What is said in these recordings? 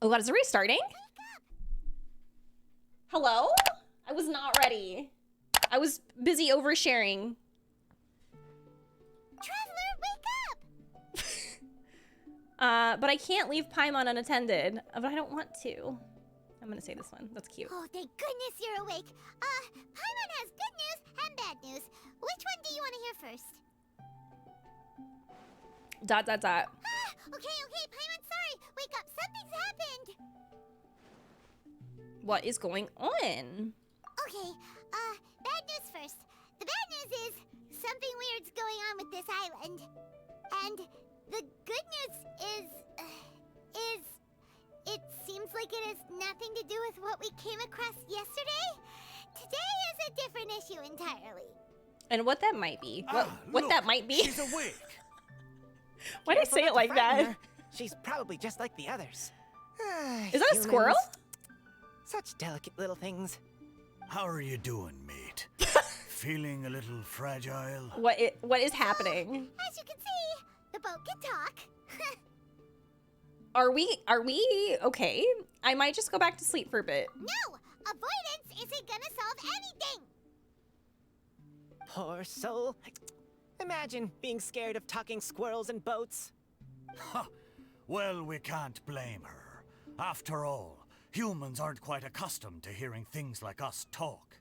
Oh god, is it restarting? Hello? I was not ready. I was busy oversharing. Traveler, wake up! But I can't leave Paimon unattended. But I don't want to. I'm gonna say this one. That's cute. Oh, thank goodness you're awake. Paimon has good news and bad news. Which one do you want to hear first? Dot, dot, dot. Okay, Paimon, sorry. Wake up, something's happened. What is going on? Okay, bad news first. The bad news is something weird's going on with this island. And the good news is it seems like it has nothing to do with what we came across yesterday. Today is a different issue entirely. And what that might be. What look, that might be. She's awake. Why did I say it like that? She's probably just like the others. Is that a squirrel? Such delicate little things. How are you doing, mate? Feeling a little fragile? What is happening? As you can see, the boat can talk. Are we okay? I might just go back to sleep for a bit. No! Avoidance isn't gonna solve anything! Poor soul. Imagine being scared of talking squirrels and boats. Ha! Well, we can't blame her. After all, humans aren't quite accustomed to hearing things like us talk.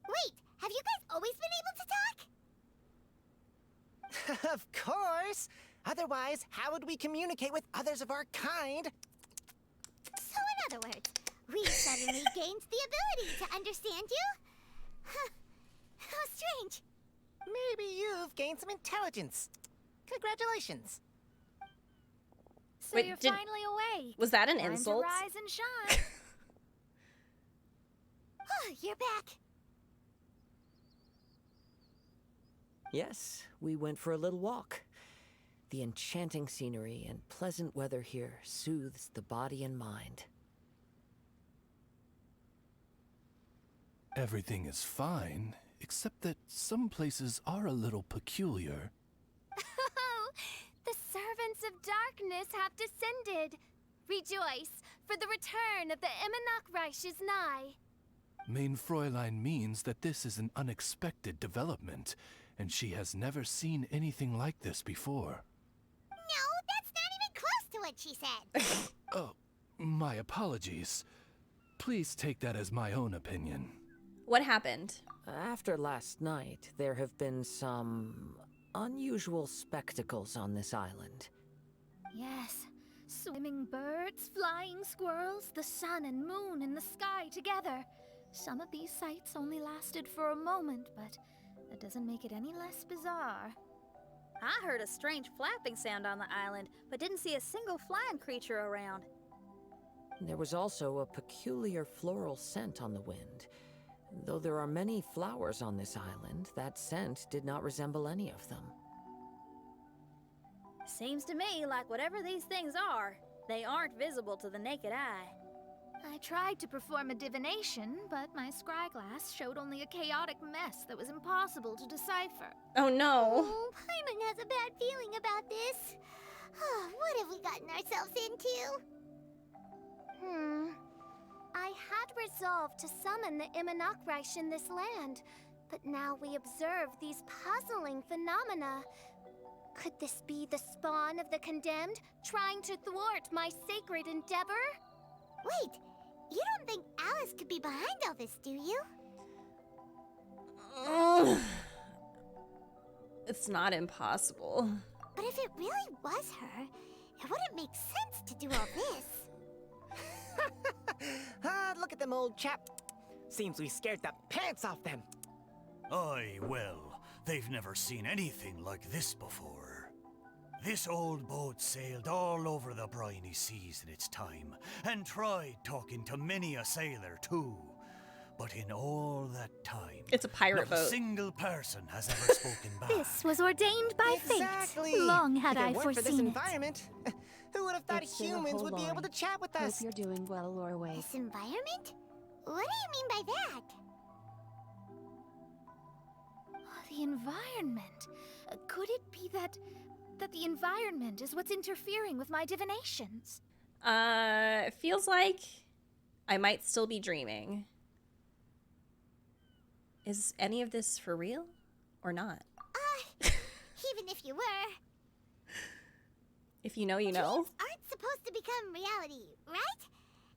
Wait, have you guys always been able to talk? Of course! Otherwise, how would we communicate with others of our kind? So in other words, we suddenly gained the ability to understand you? Huh. How strange. Maybe you've gained some intelligence. Congratulations. So Wait, you're did- finally awake. Was that an Time insult? to rise and shine. Oh, you're back. Yes, we went for a little walk. The enchanting scenery and pleasant weather here soothes the body and mind. Everything is fine, except that some places are a little peculiar. Oh, the servants of darkness have descended. Rejoice, for the return of the Eminach Reich is nigh. Mein Fräulein means that this is an unexpected development, and she has never seen anything like this before. No, that's not even close to what she said. Oh, my apologies. Please take that as my own opinion. What happened? After last night, there have been some unusual spectacles on this island. Yes, swimming birds, flying squirrels, the sun and moon in the sky together. Some of these sights only lasted for a moment, but that doesn't make it any less bizarre. I heard a strange flapping sound on the island, but didn't see a single flying creature around. There was also a peculiar floral scent on the wind. Though there are many flowers on this island, that scent did not resemble any of them. Seems to me like whatever these things are, they aren't visible to the naked eye. I tried to perform a divination, but my scryglass showed only a chaotic mess that was impossible to decipher. Oh no. Oh, Paimon has a bad feeling about this. What have we gotten ourselves into? I had resolved to summon the Eminach Reich in this land, but now we observe these puzzling phenomena. Could this be the spawn of the condemned, trying to thwart my sacred endeavor? Wait, you don't think Alice could be behind all this, do you? It's not impossible. But if it really was her, it wouldn't make sense to do all this. Look at them, old chap. Seems we scared the pants off them. Aye, well, they've never seen anything like this before. This old boat sailed all over the briny seas in its time, and tried talking to many a sailor too. But in all that time, It's a pirate not a boat. single person has ever spoken back. This was ordained by Exactly. fate. Long had if I it weren't for this foreseen it. environment, who would have thought It's been a humans whole would be able Lorie. to chat with Hope us? you're doing well, Lorie. This environment? What do you mean by that? The environment. Could it be that the environment is what's interfering with my divinations? feels like I might still be dreaming. Is any of this for real or not? Even if you were. If you know, you know. Dreams aren't supposed to become reality, right?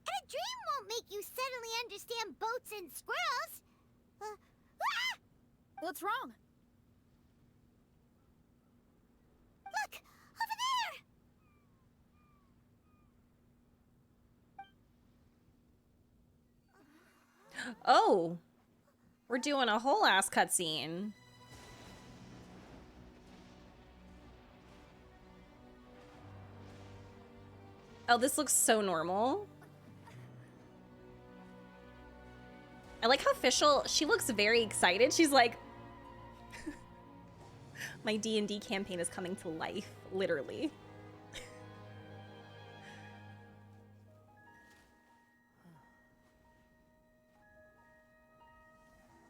And a dream won't make you suddenly understand boats and squirrels. What's wrong? Look, over there! Oh, we're doing a whole ass cutscene. Oh, this looks so normal. I like how Fischl, she looks very excited. She's like, my D&D campaign is coming to life, literally.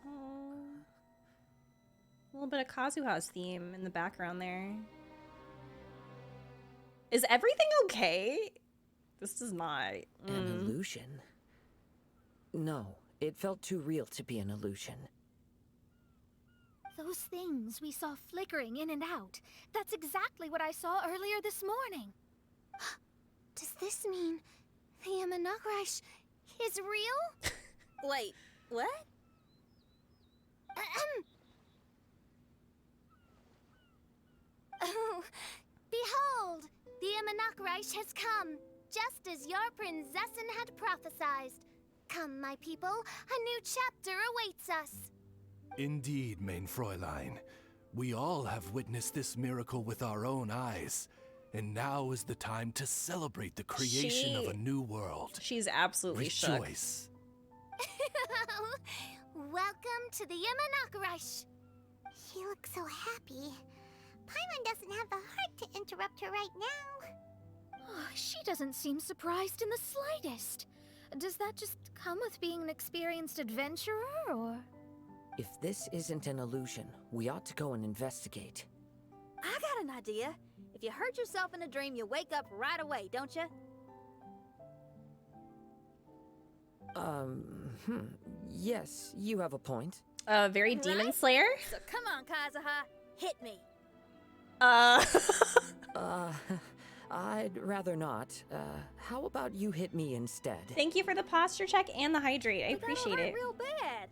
Oh. A little bit of Kazuha's theme in the background there. Is everything okay? This is not. An illusion? No, it felt too real to be an illusion. Those things we saw flickering in and out. That's exactly what I saw earlier this morning. Does this mean the Imanakrish is real? Wait, what? Oh, behold, the Imanakrish has come, just as your Prinzessin had prophesied. Come, my people, a new chapter awaits us. Indeed, mein Fräulein. We all have witnessed this miracle with our own eyes. And now is the time to celebrate the creation of a new world. She's absolutely shook. Rejoice. Welcome to the Imanakrish. She looks so happy. Paimon doesn't have the heart to interrupt her right now. Oh, she doesn't seem surprised in the slightest. Does that just come with being an experienced adventurer, or...? If this isn't an illusion, we ought to go and investigate. I got an idea. If you hurt yourself in a dream, you wake up right away, don't you? Yes, you have a point. Very Demon Right? Slayer? So come on, Kazuha, hit me. I'd rather not. How about you hit me instead? Thank you for the posture check and the hydrate. I But that'll appreciate hurt it. real bad.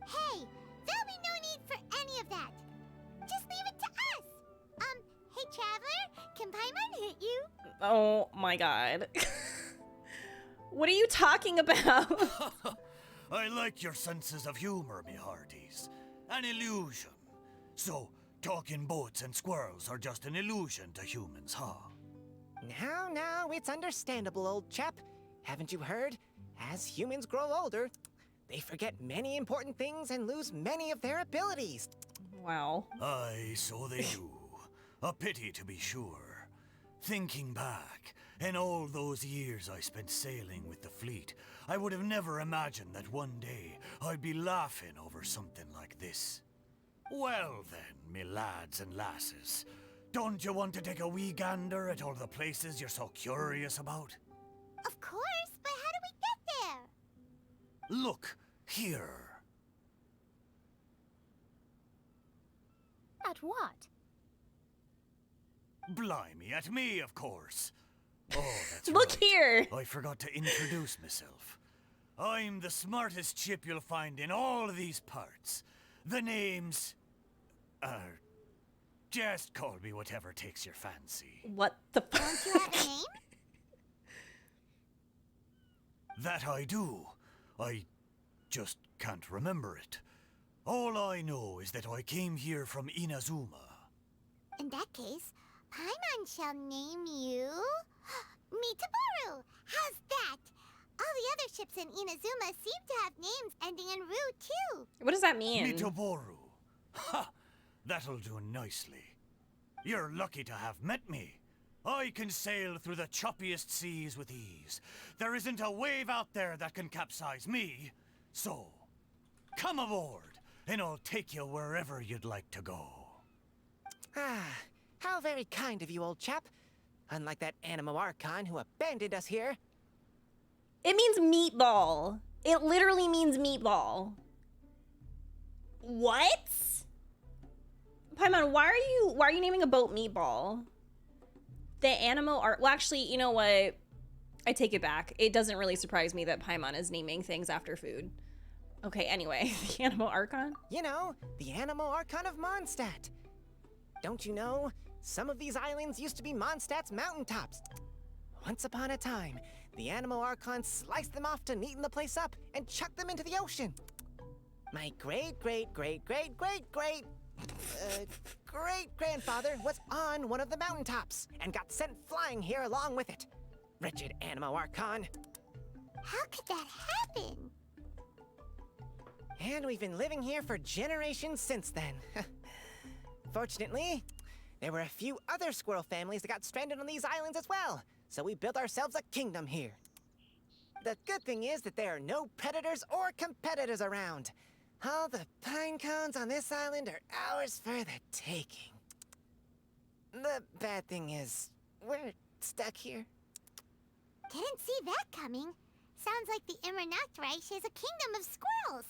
Hey, there'll be no need for any of that. Just leave it to us. Hey, Traveler, can Paimon hit you? Oh my god. What are you talking about? I like your senses of humor, me hearties. An illusion. So, talking boats and squirrels are just an illusion to humans, huh? Now, it's understandable, old chap. Haven't you heard? As humans grow older, they forget many important things and lose many of their abilities. Wow. Aye, so they do. A pity, to be sure. Thinking back, in all those years I spent sailing with the fleet, I would have never imagined that one day I'd be laughing over something like this. Well then, me lads and lasses, don't you want to take a wee gander at all the places you're so curious about? Of course, but how do we get there? Look, here. At what? Blimey, at me, of course. Oh, that's Look right. here. I forgot to introduce myself. I'm the smartest chip you'll find in all of these parts. The name's... just call me whatever takes your fancy. What the Don't you have a name? That I do. I just can't remember it. All I know is that I came here from Inazuma. In that case, Paimon shall name you... Mitaboru! How's that? All the other ships in Inazuma seem to have names ending in Ru, too. What does that mean? Mitoboru. Ha! That'll do nicely. You're lucky to have met me. I can sail through the choppiest seas with ease. There isn't a wave out there that can capsize me. So, come aboard, and I'll take you wherever you'd like to go. Ah, how very kind of you, old chap. Unlike that Animo Archon who abandoned us here. It means meatball. It literally means meatball. What? Paimon, why are you naming a boat meatball? The Animo art. Well, actually, you know what? I take it back. It doesn't really surprise me that Paimon is naming things after food. Okay, anyway, the Animo Archon? You know, the Animo Archon of Mondstadt. Don't you know? Some of these islands used to be Mondstadt's mountaintops. Once upon a time, the Animo Archon sliced them off to neaten the place up and chucked them into the ocean. My great-great-great-great-great-great-grandfather was on one of the mountaintops and got sent flying here along with it. Wretched Animo Archon. How could that happen? And we've been living here for generations since then. Fortunately, there were a few other squirrel families that got stranded on these islands as well, so we built ourselves a kingdom here. The good thing is that there are no predators or competitors around. All the pine cones on this island are ours for the taking. The bad thing is, we're stuck here. Didn't see that coming. Sounds like the Immernachtreich is a kingdom of squirrels.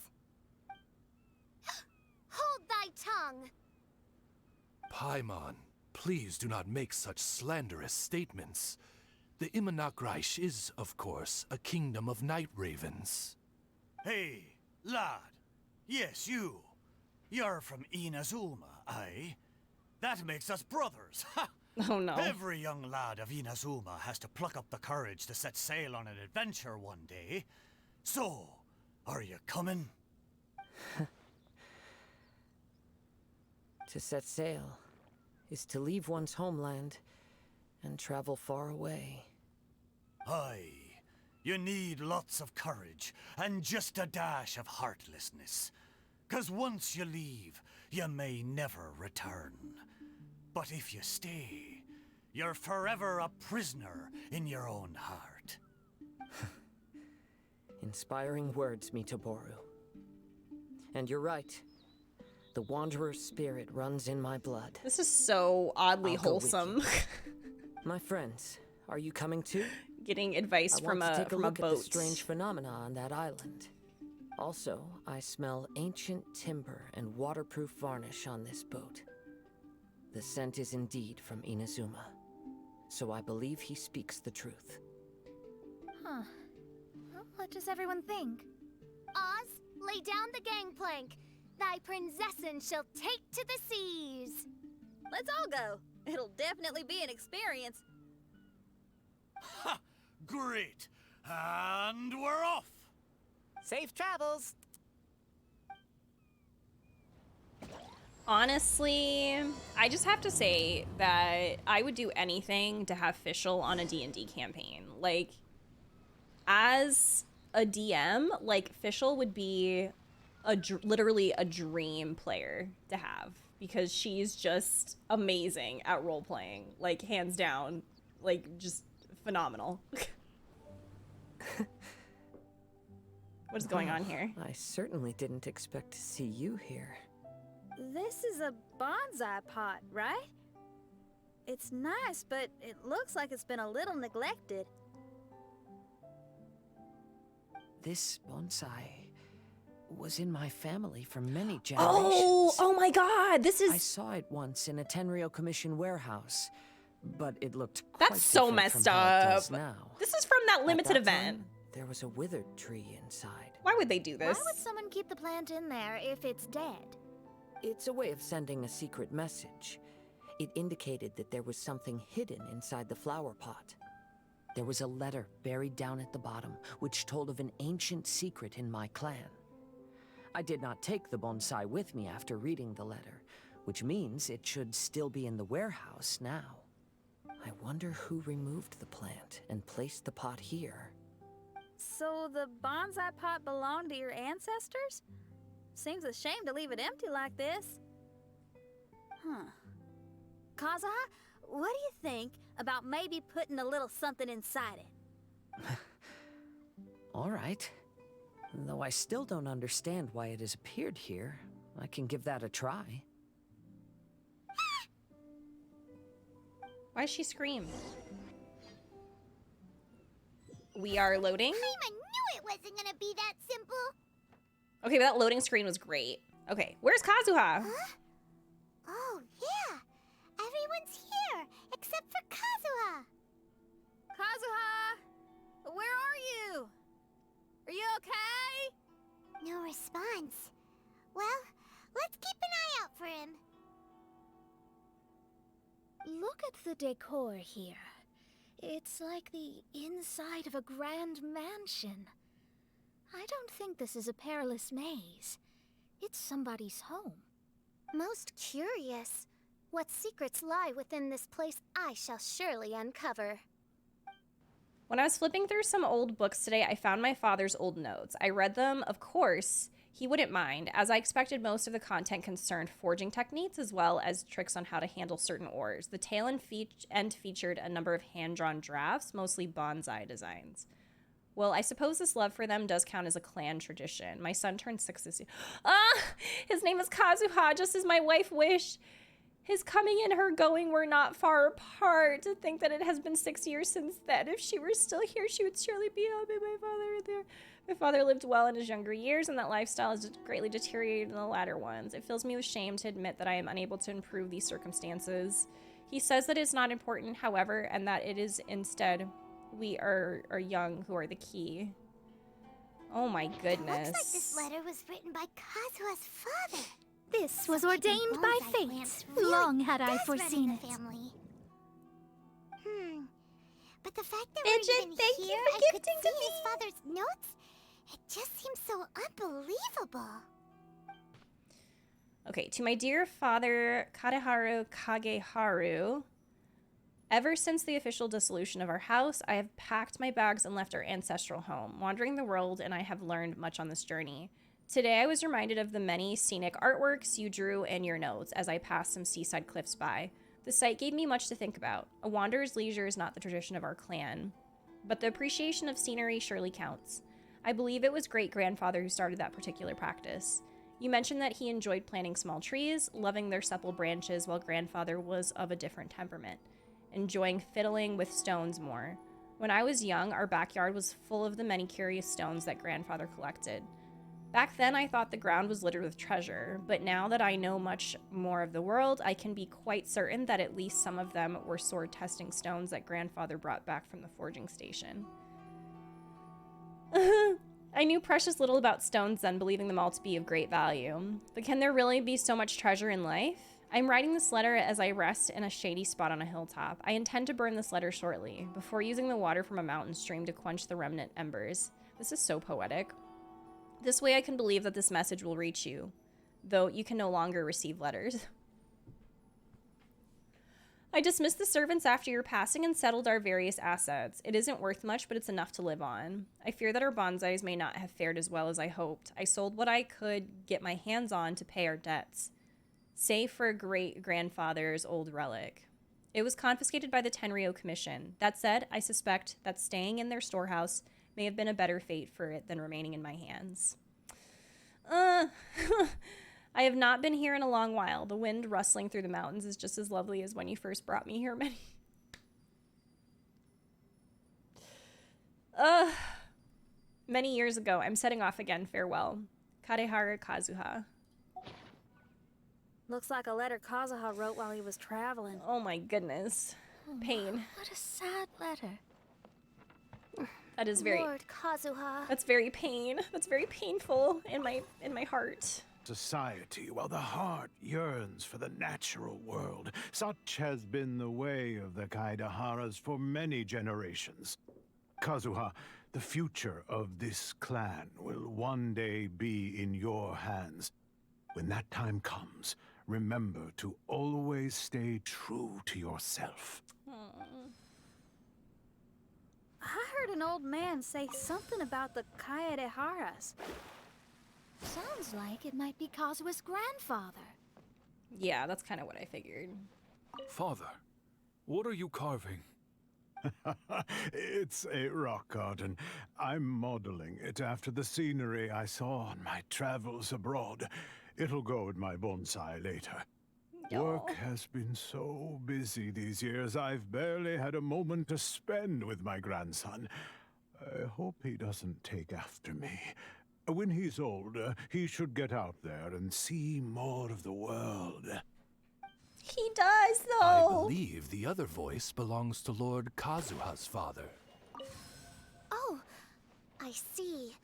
Hold thy tongue! Paimon, please do not make such slanderous statements. The Immernachtreich is, of course, a kingdom of night ravens. Hey, lad. Yes, you. You're from Inazuma, aye? That makes us brothers, ha! Oh no. Every young lad of Inazuma has to pluck up the courage to set sail on an adventure one day. So, are you coming? To set sail is to leave one's homeland and travel far away. Aye. You need lots of courage and just a dash of heartlessness. 'Cause once you leave, you may never return. But if you stay, you're forever a prisoner in your own heart. Inspiring words, Mitoboru. And you're right. The Wanderer's spirit runs in my blood. This is so oddly I'll go with wholesome. My friends, are you coming too? Getting advice I from want to a take a look at the boat. strange phenomena on that island. Also, I smell ancient timber and waterproof varnish on this boat. The scent is indeed from Inazuma, so I believe he speaks the truth. Huh. Well, what does everyone think? Oz, lay down the gangplank. Thy princessin shall take to the seas. Let's all go. It'll definitely be an experience. Ha! Great! And we're off! Safe travels! Honestly, I just have to say that I would do anything to have Fischl on a D&D campaign. Like, as a DM, like, Fischl would be literally a dream player to have, because she's just amazing at role-playing. Like, hands down. Like, just phenomenal. What is going on here? I certainly didn't expect to see you here. This is a bonsai pot, right? It's nice, but it looks like it's been a little neglected. This bonsai was in my family for many generations. Oh my god, this I is... saw it once in a Tenryou Commission warehouse, but it looked quite That's so different messed from how it up. does now. This is from that At limited that event. time, there was a withered tree inside. Why would they do Why this? would someone keep the plant in there if it's dead? It's a way of sending a secret message. It indicated that there was something hidden inside the flower pot. There was a letter buried down at the bottom, which told of an ancient secret in my clan. I did not take the bonsai with me after reading the letter, which means it should still be in the warehouse now. I wonder who removed the plant and placed the pot here. So the bonsai pot belonged to your ancestors? Seems a shame to leave it empty like this. Huh. Kazuha, what do you think about maybe putting a little something inside it? All right. Though I still don't understand why it has appeared here, I can give that a try. Why does she scream? we are loading. Paimon knew it wasn't gonna be that simple. Okay, but that loading screen was great. Okay, where's Kazuha? Huh? Oh, yeah. Everyone's here, except for Kazuha. Kazuha! Where are you? Are you okay? No response. Well, let's keep an eye out for him. Look at the decor here. It's like the inside of a grand mansion. I don't think this is a perilous maze. It's somebody's home. Most curious. What secrets lie within this place I shall surely uncover. When I was flipping through some old books today, I found my father's old notes. I read them, of course. He wouldn't mind, as I expected most of the content concerned forging techniques as well as tricks on how to handle certain ores. The tail end featured a number of hand-drawn drafts, mostly bonsai designs. Well, I suppose this love for them does count as a clan tradition. My son turned 6 this year. His name is Kazuha, just as my wife wished. His coming and her going were not far apart. To think that it has been 6 years since then. If she were still here, she would surely be helping my father there. My father lived well in his younger years, and that lifestyle has greatly deteriorated in the latter ones. It fills me with shame to admit that I am unable to improve these circumstances. He says that it's not important, however, and that it is instead we are young who are the key. Oh my goodness. Looks like this letter was written by Kazuha's father. This was ordained by fate. Long had I foreseen it. Family. But the fact that Idjit, we're even thank you here for and could gifting see to me. his father's notes, it just seems so unbelievable. Okay, to my dear father, Kadeharu Kageharu, ever since the official dissolution of our house, I have packed my bags and left our ancestral home, wandering the world, and I have learned much on this journey. Today, I was reminded of the many scenic artworks you drew and your notes as I passed some seaside cliffs by. The sight gave me much to think about. A wanderer's leisure is not the tradition of our clan, but the appreciation of scenery surely counts. I believe it was great-grandfather who started that particular practice. You mentioned that he enjoyed planting small trees, loving their supple branches, while grandfather was of a different temperament, enjoying fiddling with stones more. When I was young, our backyard was full of the many curious stones that grandfather collected. Back then, I thought the ground was littered with treasure, but now that I know much more of the world, I can be quite certain that at least some of them were sword-testing stones that grandfather brought back from the forging station. I knew precious little about stones then, believing them all to be of great value. But can there really be so much treasure in life? I'm writing this letter as I rest in a shady spot on a hilltop. I intend to burn this letter shortly, before using the water from a mountain stream to quench the remnant embers. This is so poetic. This way I can believe that this message will reach you, though you can no longer receive letters. I dismissed the servants after your passing and settled our various assets. It isn't worth much, but it's enough to live on. I fear that our bonsais may not have fared as well as I hoped. I sold what I could get my hands on to pay our debts, save for a great-grandfather's old relic. It was confiscated by the Tenryou Commission. That said, I suspect that staying in their storehouse may have been a better fate for it than remaining in my hands. I have not been here in a long while. The wind rustling through the mountains is just as lovely as when you first brought me here many years ago. I'm setting off again. Farewell. Kadeharu Kazuha. Looks like a letter Kazuha wrote while he was traveling. Oh my goodness. Pain. What a sad letter. That is very... Lord Kazuha. That's very painful in my heart. Society, while the heart yearns for the natural world, such has been the way of the Kaidaharas for many generations. Kazuha, the future of this clan will one day be in your hands. When that time comes, remember to always stay true to yourself. I heard an old man say something about the Kaidaharas. Sounds like it might be Kazuha's grandfather. Yeah, that's kind of what I figured. Father, what are you carving? It's a rock garden. I'm modeling it after the scenery I saw on my travels abroad. It'll go in my bonsai later. Work has been so busy these years, I've barely had a moment to spend with my grandson. I hope he doesn't take after me. When he's older, he should get out there and see more of the world. He does, I though. believe the other voice belongs to Lord Kazuha's father. Oh, I see.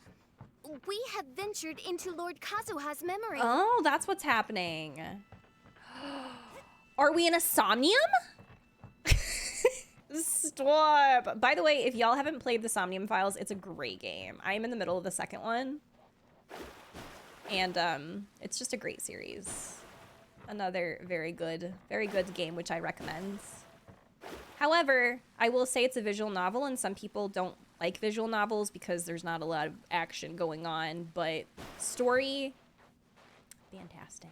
We have ventured into Lord Kazuha's memory. Oh, that's what's happening. Are we in a Somnium? Stop. By the way, if y'all haven't played the Somnium Files, it's a great game. I am in the middle of the second one. And it's just a great series. Another very good game, which I recommend. However, I will say it's a visual novel, and some people don't like visual novels because there's not a lot of action going on, but story, fantastic.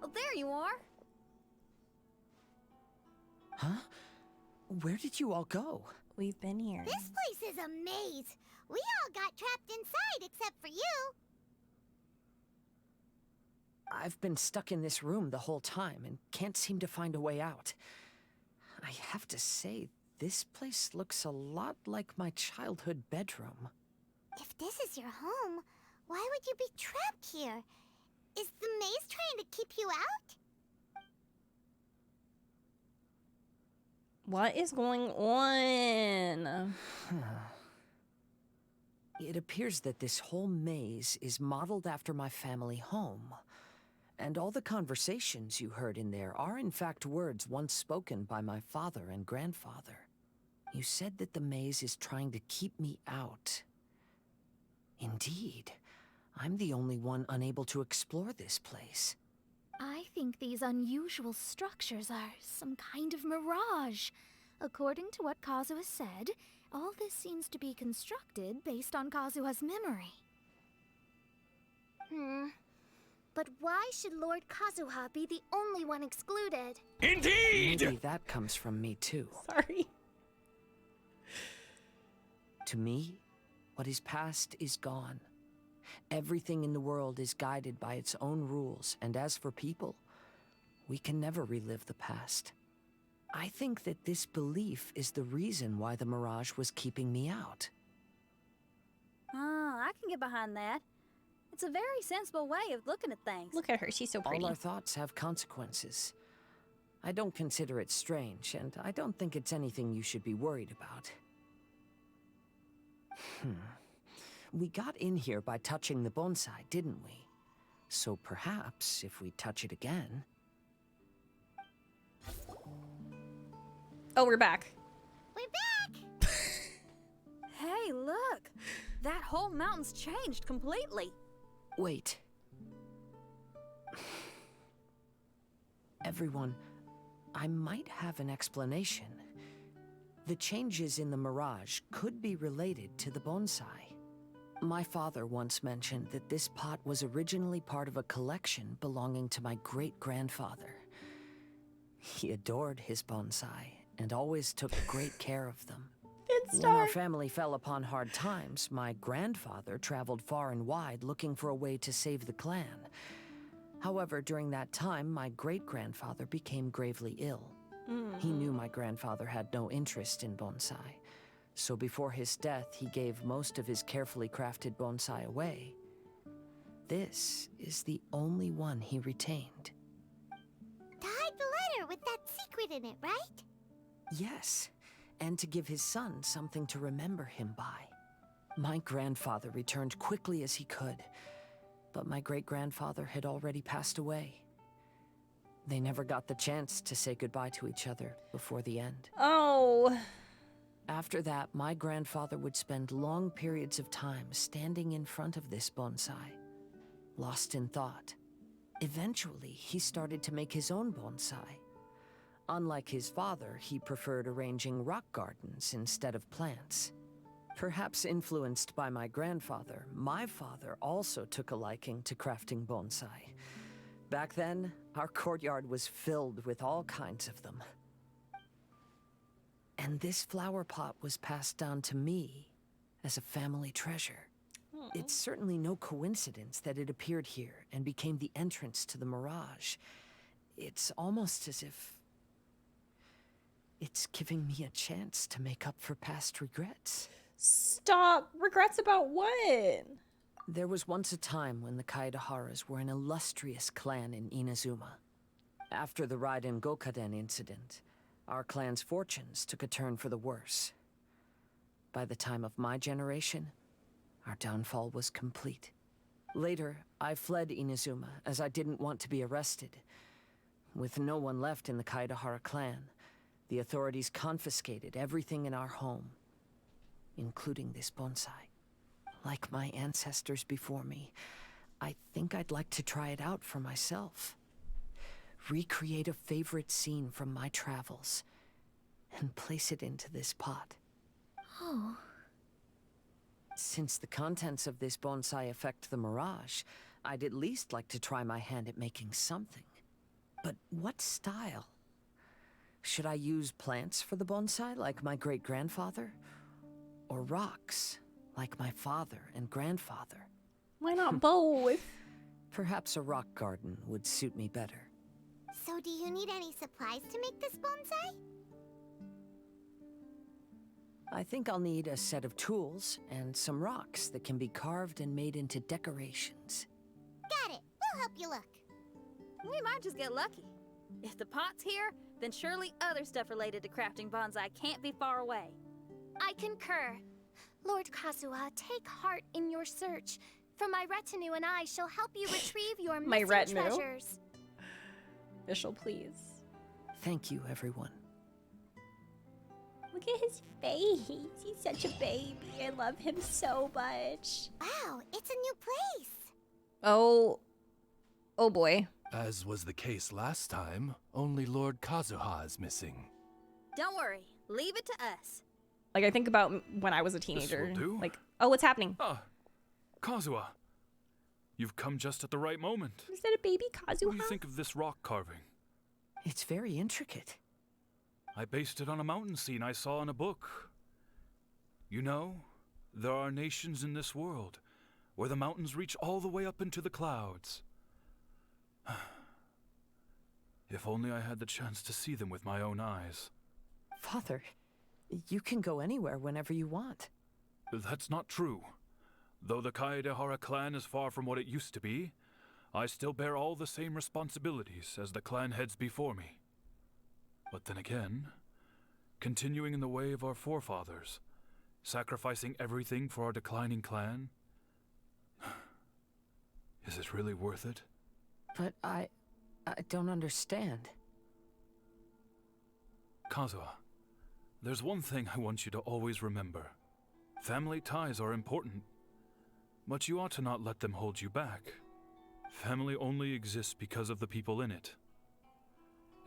Oh, there you are. Huh? Where did you all go? We've been here. This place is a maze. We all got trapped inside except for you. I've been stuck in this room the whole time and can't seem to find a way out. I have to say, this place looks a lot like my childhood bedroom. If this is your home, why would you be trapped here? Is the maze trying to keep you out? What is going on? It appears that this whole maze is modeled after my family home. And all the conversations you heard in there are in fact words once spoken by my father and grandfather. You said that the maze is trying to keep me out. Indeed, I'm the only one unable to explore this place. I think these unusual structures are some kind of mirage. According to what Kazuha said, all this seems to be constructed based on Kazuha's memory. But why should Lord Kazuha be the only one excluded? Maybe that comes from me too. Sorry. To me, what is past is gone. Everything in the world is guided by its own rules, and as for people, we can never relive the past. I think that this belief is the reason why the mirage was keeping me out. Oh, I can get behind that. It's a very sensible way of looking at things. Look at her, she's so pretty. All our thoughts have consequences. I don't consider it strange, and I don't think it's anything you should be worried about. We got in here by touching the bonsai, didn't we? So perhaps, if we touch it again... Oh, we're back. We're back! Hey, look! That whole mountain's changed completely. Wait. Everyone, I might have an explanation. The changes in the mirage could be related to the bonsai. My father once mentioned that this pot was originally part of a collection belonging to my great-grandfather. He adored his bonsai and always took great care of them. When our family fell upon hard times, my grandfather traveled far and wide looking for a way to save the clan. However, during that time, my great-grandfather became gravely ill. He knew my grandfather had no interest in bonsai, so before his death, he gave most of his carefully crafted bonsai away. This is the only one he retained. To hide the letter with that secret in it, right? Yes, and to give his son something to remember him by. My grandfather returned quickly as he could, but my great-grandfather had already passed away. They never got the chance to say goodbye to each other before the end. Oh. After that, my grandfather would spend long periods of time standing in front of this bonsai, lost in thought. Eventually, he started to make his own bonsai. Unlike his father, he preferred arranging rock gardens instead of plants. Perhaps influenced by my grandfather, my father also took a liking to crafting bonsai. Back then, our courtyard was filled with all kinds of them. And this flower pot was passed down to me as a family treasure. It's certainly no coincidence that it appeared here and became the entrance to the mirage. It's almost as if it's giving me a chance to make up for past regrets. Stop. Regrets about what? There was once a time when the Kaidaharas were an illustrious clan in Inazuma. After the Raiden Gokaden incident, our clan's fortunes took a turn for the worse. By the time of my generation, our downfall was complete. Later, I fled Inazuma as I didn't want to be arrested. With no one left in the Kaidahara clan, the authorities confiscated everything in our home, including this bonsai. Like my ancestors before me, I think I'd like to try it out for myself. Recreate a favorite scene from my travels, and place it into this pot. Oh. Since the contents of this bonsai affect the mirage, I'd at least like to try my hand at making something. But what style? Should I use plants for the bonsai, like my great-grandfather? Or rocks, like my father and grandfather? Why not both? Perhaps a rock garden would suit me better. So do you need any supplies to make this bonsai? I think I'll need a set of tools and some rocks that can be carved and made into decorations. Got it. We'll help you look. We might just get lucky. If the pot's here, then surely other stuff related to crafting bonsai can't be far away. I concur. Lord Kazuha, take heart in your search. For my retinue and I shall help you retrieve your missing treasures. Official, please. Thank you, everyone. Look at his face. He's such a baby. I love him so much. Wow, it's a new place. Oh boy. As was the case last time, only Lord Kazuha is missing. Don't worry, leave it to us. Like, I think about when I was a teenager. This'll do. Like, oh, what's happening? Ah, Kazuha. You've come just at the right moment. Is that a baby Kazuha? What do you think of this rock carving? It's very intricate. I based it on a mountain scene I saw in a book. You know, there are nations in this world where the mountains reach all the way up into the clouds. If only I had the chance to see them with my own eyes. Father, you can go anywhere whenever you want. That's not true. Though the Kaedehara clan is far from what it used to be, I still bear all the same responsibilities as the clan heads before me. But then again, continuing in the way of our forefathers, sacrificing everything for our declining clan, is it really worth it? But I don't understand. Kazuha, there's one thing I want you to always remember. Family ties are important, but you ought to not let them hold you back. Family only exists because of the people in it.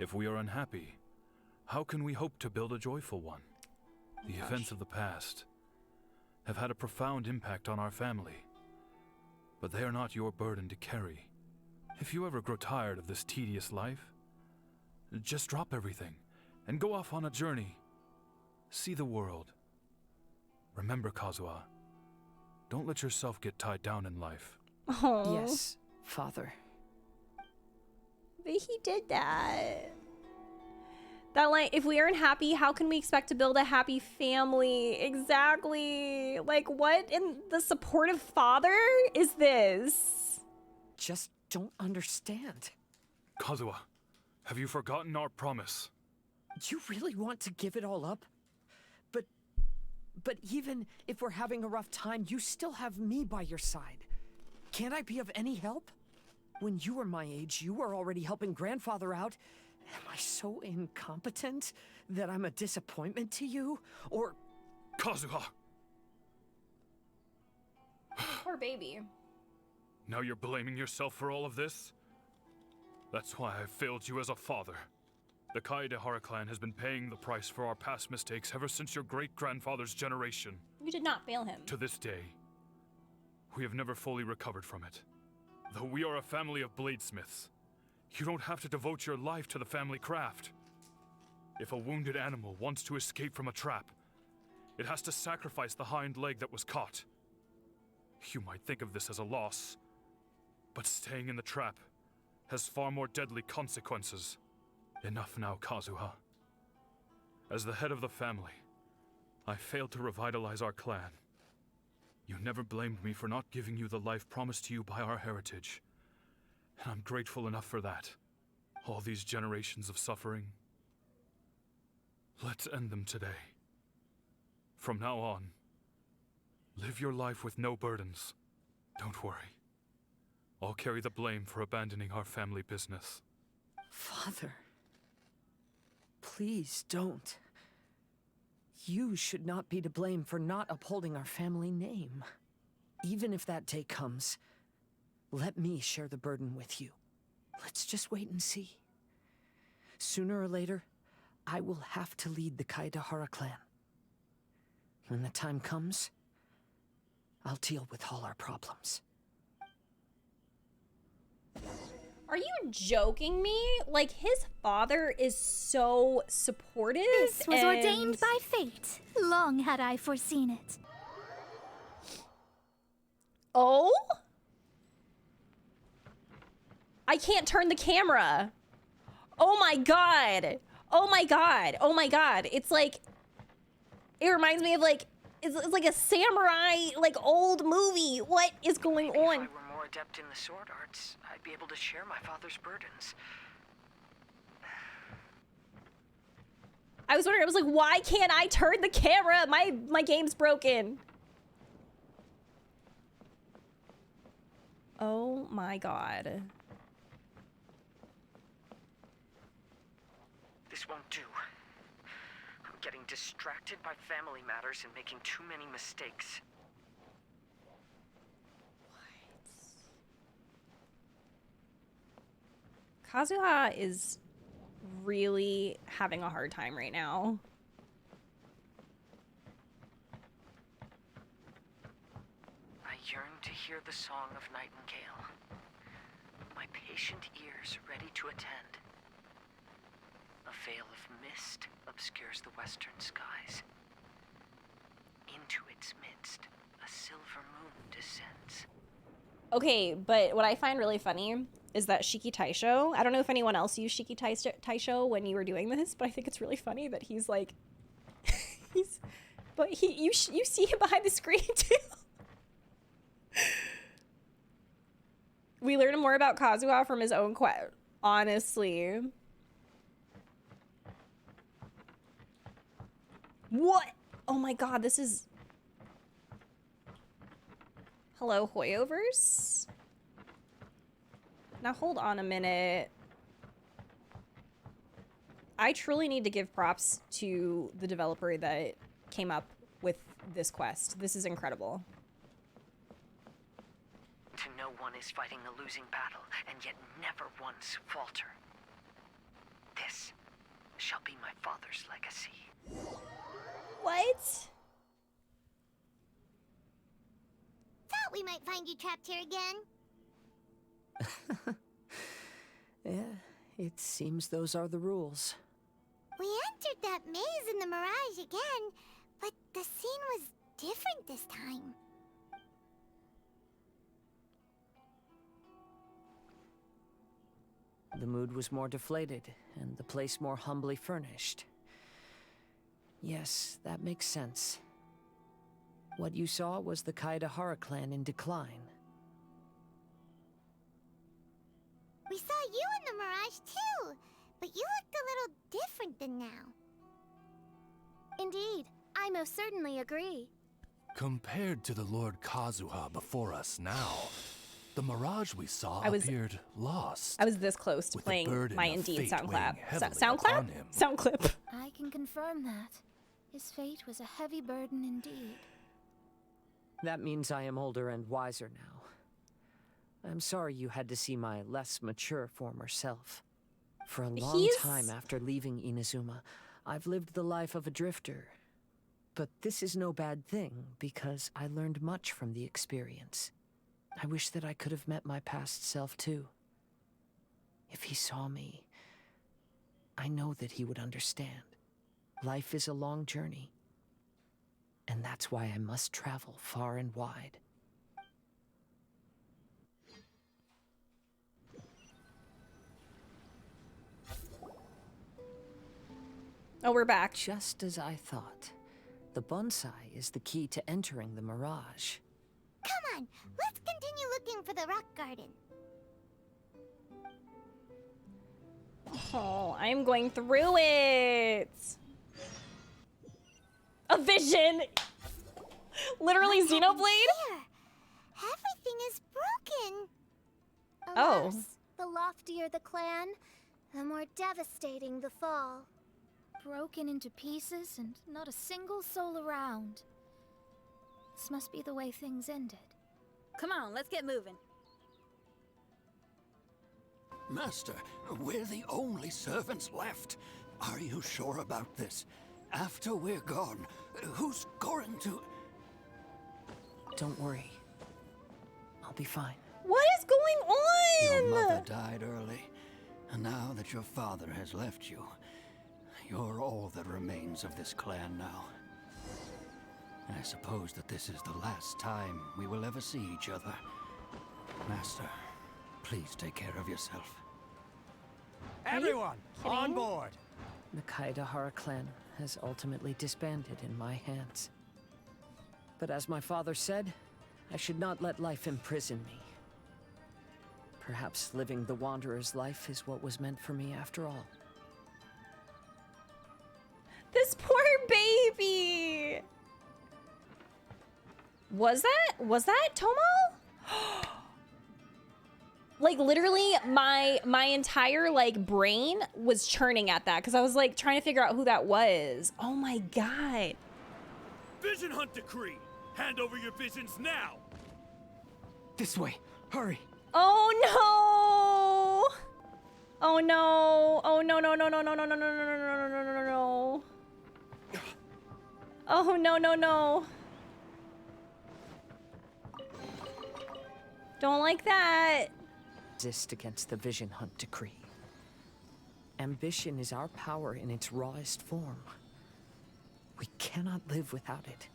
If we are unhappy, how can we hope to build a joyful one? The events of the past have had a profound impact on our family, but they are not your burden to carry. If you ever grow tired of this tedious life, just drop everything and go off on a journey. See the world. Remember, Kazuha, don't let yourself get tied down in life. Oh. Yes, Father. But he did that. That line, if we aren't happy, how can we expect to build a happy family? Exactly. Like, what in the supportive father is this? Just don't understand. Kazuha, have you forgotten our promise? You really want to give it all up? But even if we're having a rough time, you still have me by your side. Can't I be of any help? When you were my age, you were already helping Grandfather out. Am I so incompetent that I'm a disappointment to you? Or... Kazuha! Poor baby. Now you're blaming yourself for all of this? That's why I failed you as a father. The Kaedehara clan has been paying the price for our past mistakes ever since your great-grandfather's generation. You did not fail him. To this day, we have never fully recovered from it. Though we are a family of bladesmiths, you don't have to devote your life to the family craft. If a wounded animal wants to escape from a trap, it has to sacrifice the hind leg that was caught. You might think of this as a loss, but staying in the trap has far more deadly consequences. Enough now, Kazuha. As the head of the family, I failed to revitalize our clan. You never blamed me for not giving you the life promised to you by our heritage. And I'm grateful enough for that. All these generations of suffering. Let's end them today. From now on, live your life with no burdens. Don't worry. I'll carry the blame for abandoning our family business. Father, please don't. You should not be to blame for not upholding our family name. Even if that day comes, let me share the burden with you. Let's just wait and see. Sooner or later, I will have to lead the Kaidahara clan. When the time comes, I'll deal with all our problems. Are you joking me? Like, his father is so supportive. This was ordained by fate. Long had I foreseen it. Oh? I can't turn the camera. Oh my god. Oh my god. Oh my god. It's like, it reminds me of like, it's like a samurai, like old movie. What is going Maybe on? If I were more adept in the sword arts, I'd be able to share my father's burdens. I was wondering, I was like, why can't I turn the camera? My game's broken. Oh my god. This won't do. I'm getting distracted by family matters and making too many mistakes. Kazuha is really having a hard time right now. I yearn to hear the song of Nightingale. My patient ears ready to attend. A veil of mist obscures the western skies. Into its midst, a silver moon descends. Okay, but what I find really funny is that Shiki Taisho, I don't know if anyone else used Shiki Taisho when you were doing this, but I think it's really funny that he's like, you see him behind the screen too. We learn more about Kazuha from his own quest, honestly. What? Oh my god, this is... Hello, Hoyoverse? Now hold on a minute. I truly need to give props to the developer that came up with this quest. This is incredible. To know one is fighting a losing battle, and yet never once falter. This shall be my father's legacy. What? Thought we might find you trapped here again. Yeah, it seems those are the rules. We entered that maze in the Mirage again, but the scene was different this time. The mood was more deflated, and the place more humbly furnished. Yes, that makes sense. What you saw was the Kaidahara clan in decline. We saw you in the Mirage too, but you looked a little different than now. Indeed, I most certainly agree. Compared to the Lord Kazuha before us now, the mirage we saw I was- appeared lost. I was this close to with the playing burden my of Indeed fate sound weighing clap. heavily Sound clap? upon him. Sound clip. I can confirm that. His fate was a heavy burden indeed. That means I am older and wiser now. I'm sorry you had to see my less mature former self. For a long He's- time after leaving Inazuma, I've lived the life of a drifter. But this is no bad thing, because I learned much from the experience. I wish that I could have met my past self too. If he saw me, I know that he would understand. Life is a long journey. And that's why I must travel far and wide. Oh, we're back. Just as I thought, The bonsai is the key to entering the mirage. Come on, let's continue looking for the rock garden. Oh, I'm going through it. A vision. Literally What happened Xenoblade. here? Everything is broken. Oh. Alas, the loftier the clan, the more devastating the fall. Broken into pieces and not a single soul around. This must be the way things ended. Come on, let's get moving. Master, we're the only servants left. Are you sure about this? After we're gone, who's going to... Don't worry. I'll be fine. What is going Your on? mother died early, and now that your father has left you, you're all that remains of this clan now. I suppose that this is the last time we will ever see each other. Master, please take care of yourself. Everyone, on kidding? board! The Kaidahara clan has ultimately disbanded in my hands. But as my father said, I should not let life imprison me. Perhaps living the Wanderer's life is what was meant for me after all. This poor baby. Was that Tomo? Like literally my entire like brain was churning at that because I was like trying to figure out who that was. Oh my god. Vision Hunt Decree! Hand over your visions now! This way. Hurry. Oh no! Oh no! Oh no no no no no no no no no no no no no no! Oh no no no! Don't like that. Resist against the Vision Hunt Decree. Ambition is our power in its rawest form. We cannot live without it.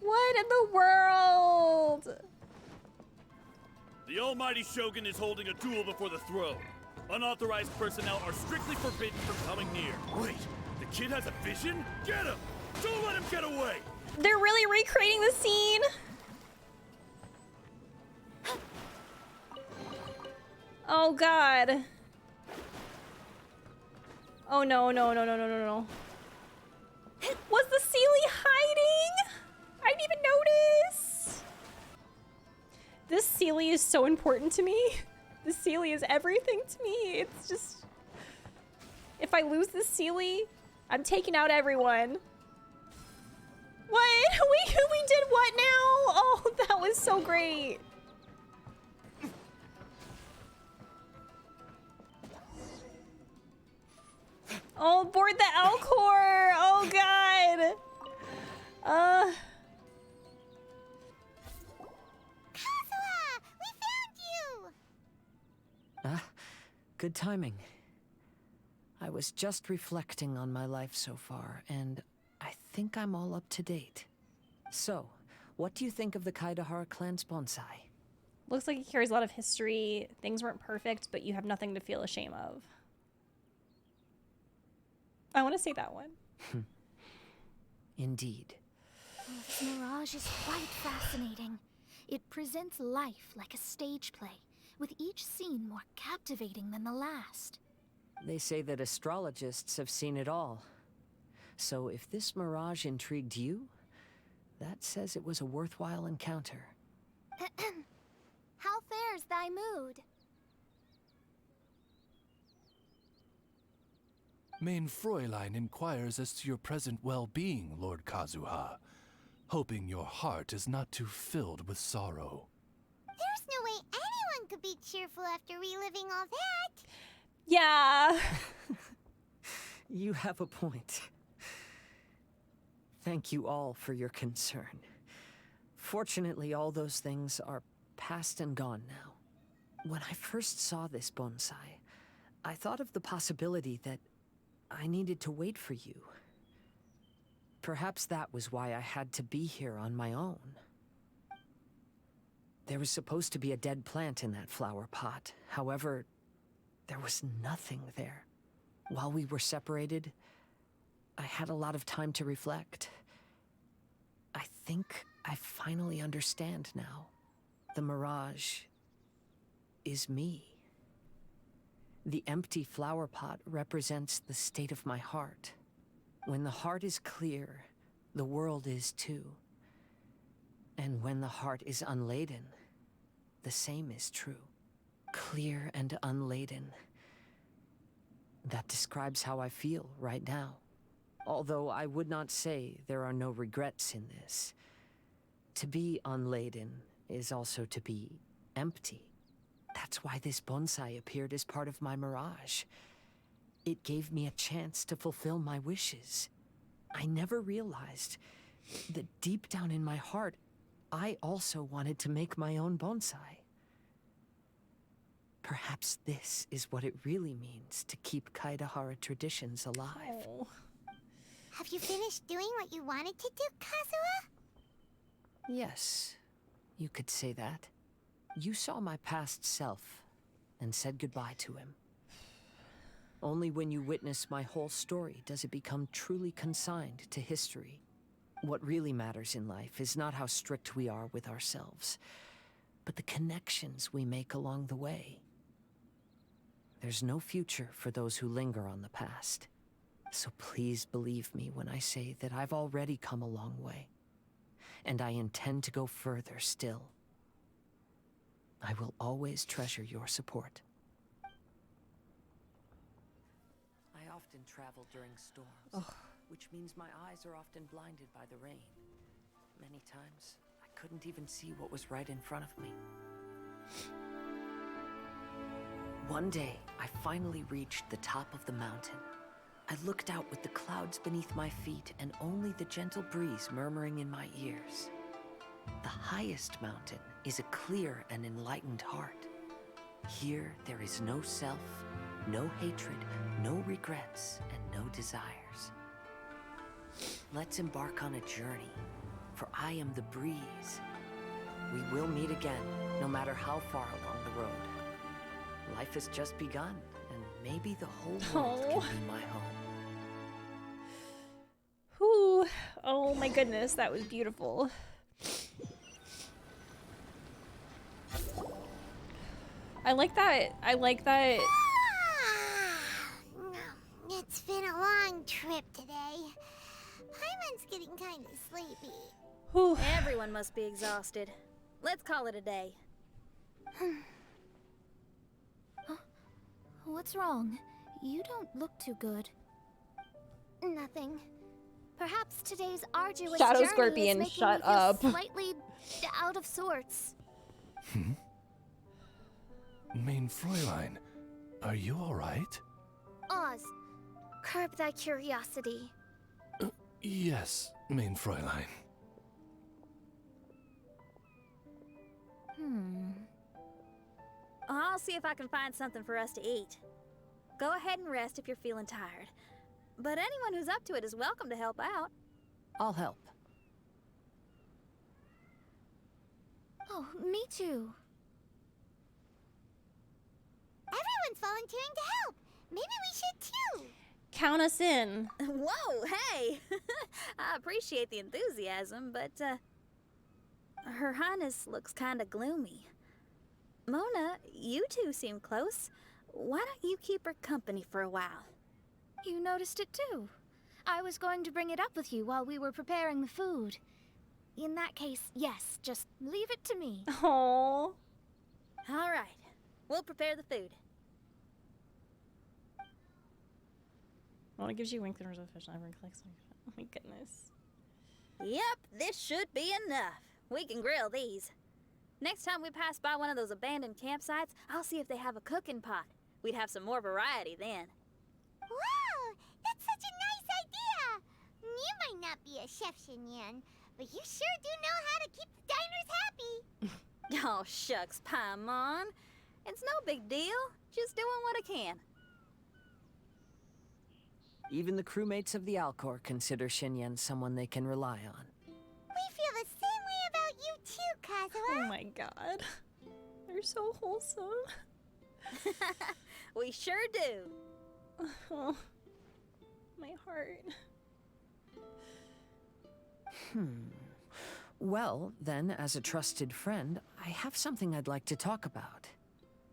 What in the world? The Almighty Shogun is holding a duel before the throne. Unauthorized personnel are strictly forbidden from coming near. Wait, the kid has a vision? Get him! Don't let him get away! They're really recreating the scene. Oh god. Oh no, no, no, no, no, no, no. Was the Sealy hiding? I didn't even notice. This Sealy is so important to me. This Sealy is everything to me. It's just... If I lose this Sealy, I'm taking out everyone. What? We did what now? Oh, that was so great. Oh, board the Elcor! Oh god! Kazuha! We found you! Ah, good timing. I was just reflecting on my life so far, and I think I'm all up to date. So, what do you think of the Kaidahara clan's bonsai? Looks like it carries a lot of history. Things weren't perfect, but you have nothing to feel ashamed of. I want to say that one. Indeed. This mirage is quite fascinating. It presents life like a stage play, with each scene more captivating than the last. They say that astrologists have seen it all. So if this mirage intrigued you, that says it was a worthwhile encounter. How fares thy mood? Main Fräulein inquires as to your present well-being, Lord Kazuha, hoping your heart is not too filled with sorrow. There's no way anyone could be cheerful after reliving all that. Yeah. You have a point. Thank you all for your concern. Fortunately, all those things are past and gone now. When I first saw this bonsai, I thought of the possibility that I needed to wait for you. Perhaps that was why I had to be here on my own. There was supposed to be a dead plant in that flower pot. However, there was nothing there. While we were separated, I had a lot of time to reflect. I think I finally understand now. The mirage is me. The empty flower pot represents the state of my heart. When the heart is clear, the world is too. And when the heart is unladen, the same is true. Clear and unladen. That describes how I feel right now. Although I would not say there are no regrets in this. To be unladen is also to be empty. That's why this bonsai appeared as part of my mirage. It gave me a chance to fulfill my wishes. I never realized that deep down in my heart, I also wanted to make my own bonsai. Perhaps this is what it really means to keep Kaidahara traditions alive. Oh. Have you finished doing what you wanted to do, Kazuha? Yes, you could say that. You saw my past self and said goodbye to him. Only when you witness my whole story does it become truly consigned to history. What really matters in life is not how strict we are with ourselves, but the connections we make along the way. There's no future for those who linger on the past. So please believe me when I say that I've already come a long way. And I intend to go further still. I will always treasure your support. I often travel during storms, which means my eyes are often blinded by the rain. Many times, I couldn't even see what was right in front of me. One day, I finally reached the top of the mountain. I looked out with the clouds beneath my feet and only the gentle breeze murmuring in my ears. The highest mountain is a clear and enlightened heart. Here, there is no self, no hatred, no regrets, and no desires. Let's embark on a journey, for I am the breeze. We will meet again, no matter how far along the road. Life has just begun, and maybe the whole world can be my home. Whew. Oh my goodness, that was beautiful. I like that. It's been a long trip today. Paimon's getting kind of sleepy. Whew. Everyone must be exhausted. Let's call it a day. What's wrong? You don't look too good. Nothing. Perhaps today's arduous Shadow journey Scorpion, is making shut me feel up. slightly out of sorts. Main Fräulein, are you all right? Oz, curb thy curiosity. Yes, Main Fräulein. I'll see if I can find something for us to eat. Go ahead and rest if you're feeling tired. But anyone who's up to it is welcome to help out. I'll help. Oh, me too. Everyone's volunteering to help. Maybe we should too. Count us in. Whoa, hey! I appreciate the enthusiasm, but, Her Highness looks kinda gloomy. Mona, you two seem close. Why don't you keep her company for a while? You noticed it too. I was going to bring it up with you while we were preparing the food. In that case, yes, just leave it to me. Aww. All right, we'll prepare the food. Well, it gives you wink the fish. Never clicks. Oh my goodness. Yep, this should be enough. We can grill these. Next time we pass by one of those abandoned campsites, I'll see if they have a cooking pot. We'd have some more variety then. Wow, that's such a nice idea. You might not be a chef, Xinyan, but you sure do know how to keep the diners happy. Oh, shucks, Paimon. It's no big deal. Just doing what I can. Even the crewmates of the Alcor consider Xinyan someone they can rely on. We feel the same way about you too, Kazuha. Oh my god. They're so wholesome. We sure do. Oh, my heart. Well, then, as a trusted friend, I have something I'd like to talk about.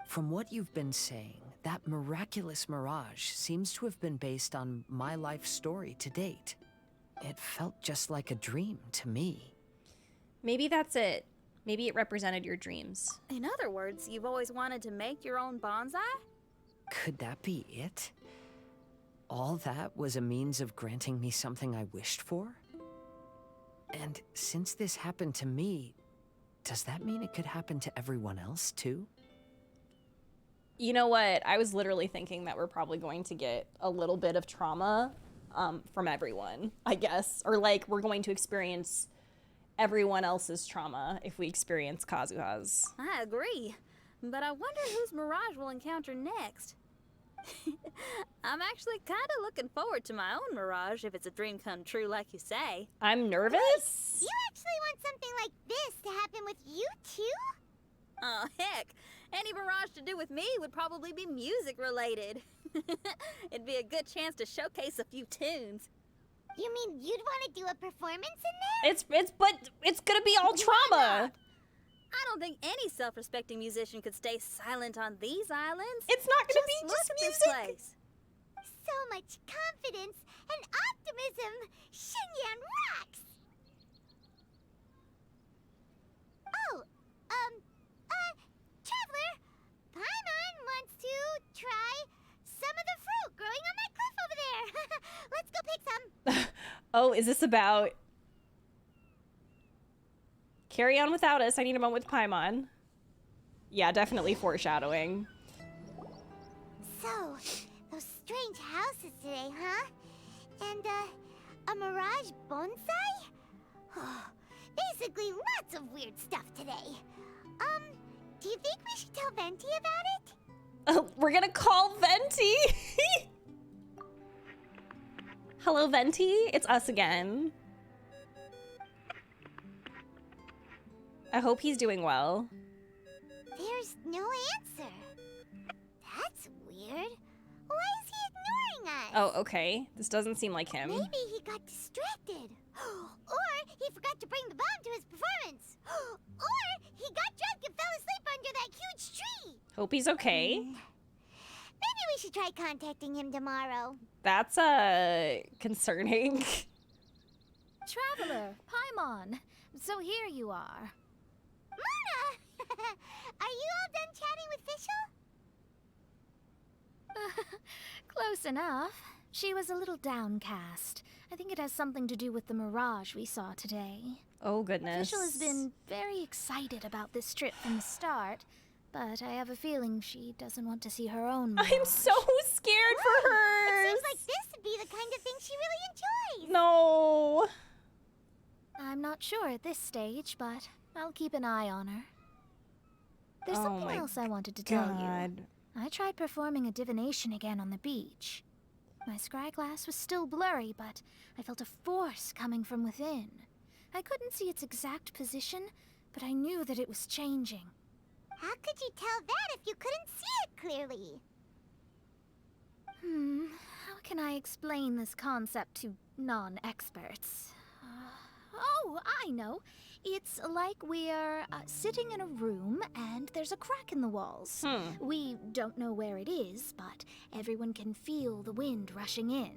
From what you've been saying, that miraculous mirage seems to have been based on my life story to date. It felt just like a dream to me. Maybe that's it. Maybe it represented your dreams. In other words, you've always wanted to make your own bonsai? Could that be it? All that was a means of granting me something I wished for? And since this happened to me, does that mean it could happen to everyone else too? You know what? I was literally thinking that we're probably going to get a little bit of trauma from everyone, I guess. Or like we're going to experience everyone else's trauma if we experience Kazuha's. I agree. But I wonder whose mirage we'll encounter next. I'm actually kind of looking forward to my own mirage if it's a dream come true like you say. I'm nervous. You actually want something like this to happen with you too? Oh, heck. Any mirage to do with me would probably be music related. It'd be a good chance to showcase a few tunes. You mean you'd want to do a performance in there? But it's gonna be all trauma. I don't think any self-respecting musician could stay silent on these islands. It's not gonna be look just at music. this place. So much confidence and optimism. Xinyan rocks! Oh, Traveler, Paimon wants to try some of the fruit growing on that cliff over there. Let's go pick some. Oh, is this about... Carry on without us. I need a moment with Paimon. Yeah, definitely foreshadowing. So, those strange houses today, huh? And, a mirage bonsai? Basically, lots of weird stuff today. Do you think we should tell Venti about it? We're gonna call Venti. Hello, Venti. It's us again. I hope he's doing well. There's no answer. That's weird. Why is he ignoring us? Oh, okay. This doesn't seem like him. Maybe he got distracted. Or he forgot to bring the bomb to his performance. Or he got drunk and fell asleep under that huge tree. Hope he's okay. Maybe we should try contacting him tomorrow. That's, concerning. Traveler, Paimon. So here you are. Mona! Are you all done chatting with Fischl? Close enough. She was a little downcast. I think it has something to do with the mirage we saw today. Oh, goodness. Fischl has been very excited about this trip from the start, but I have a feeling she doesn't want to see her own mirage. I'm so scared for her. It seems like this would be the kind of thing she really enjoys. No. I'm not sure at this stage, but I'll keep an eye on her. There's something else I wanted to tell you. I tried performing a divination again on the beach. My scryglass was still blurry, but I felt a force coming from within. I couldn't see its exact position, but I knew that it was changing. How could you tell that if you couldn't see it clearly? How can I explain this concept to non-experts? Oh, I know. It's like we're sitting in a room and there's a crack in the walls. We don't know where it is, but everyone can feel the wind rushing in.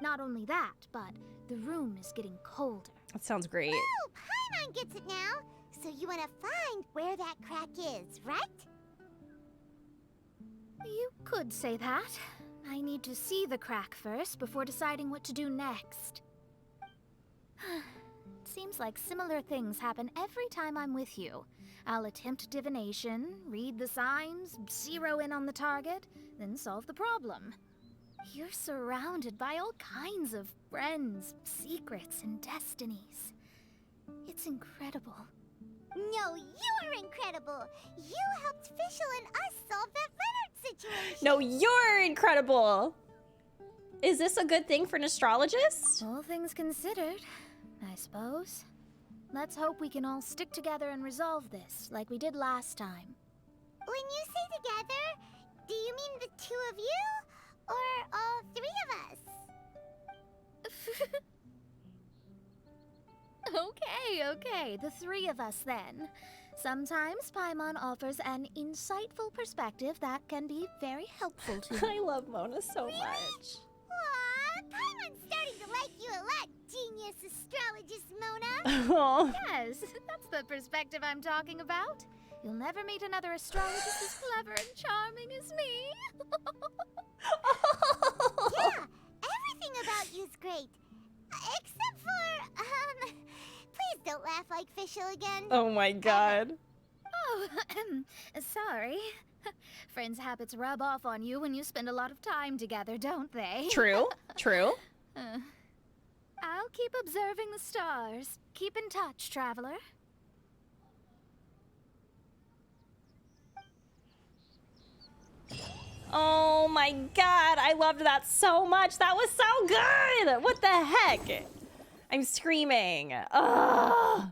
Not only that, but the room is getting colder. That sounds great. Oh, Paimon gets it now. So you want to find where that crack is, right? You could say that. I need to see the crack first before deciding what to do next. Seems like similar things happen every time I'm with you. I'll attempt divination, read the signs, zero in on the target, then solve the problem. You're surrounded by all kinds of friends, secrets, and destinies. It's incredible. No, you're incredible. You helped Fischl and us solve that Leonard situation. No, you're incredible. Is this a good thing for an astrologist? All things considered, I suppose. Let's hope we can all stick together and resolve this, like we did last time. When you say together, do you mean the two of you? Or all three of us? Okay, the three of us then. Sometimes Paimon offers an insightful perspective that can be very helpful to I you. love Mona so much. Aw, Paimon's starting to like you a lot, genius astrologist Mona. Oh. Yes, that's the perspective I'm talking about. You'll never meet another astrologist as clever and charming as me. Yeah, everything about you's great. Except for, please don't laugh like Fischl again. Oh my god. Oh, sorry. Friends' habits rub off on you when you spend a lot of time together, don't they? True, true. I'll keep observing the stars. Keep in touch, traveler. Oh my god, I loved that so much. That was so good. What the heck? I'm screaming. Ugh.